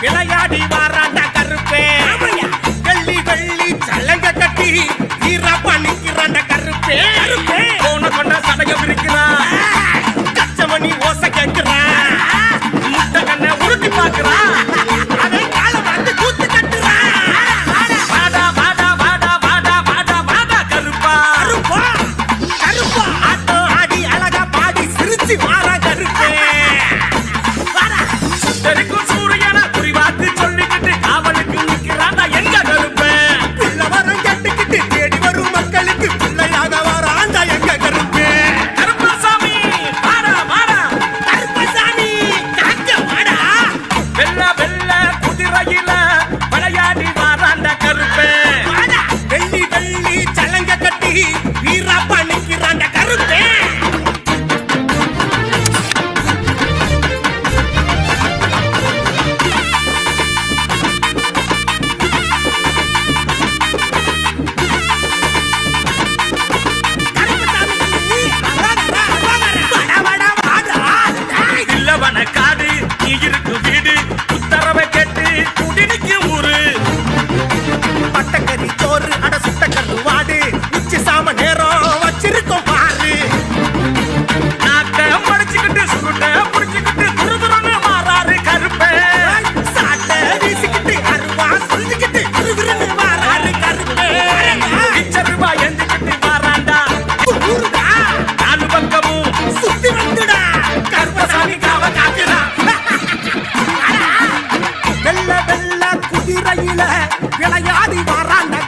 விளையாடி வாராண்ட கருப்பே வெள்ளி வெள்ளி சலங்க கட்டி வீரப்பா நிக்கிறாண்ட கருப்பே போன கொண்ட சடக விரிக்கிறான் கச்சமணி ஓசை கேட்கிறான் முட்டை கண்ணை உருட்டி பாக்குறான் அதை கால வந்து கூத்து கட்டுறான் வாடா வாடா வாடா வாடா வாடா வாடா கருப்பா கருப்பா கருப்பா ஆட்டோ ஆடி அழகா பாடி சிரிச்சு வாரா கருப்பே விளையாடி வாராண்ட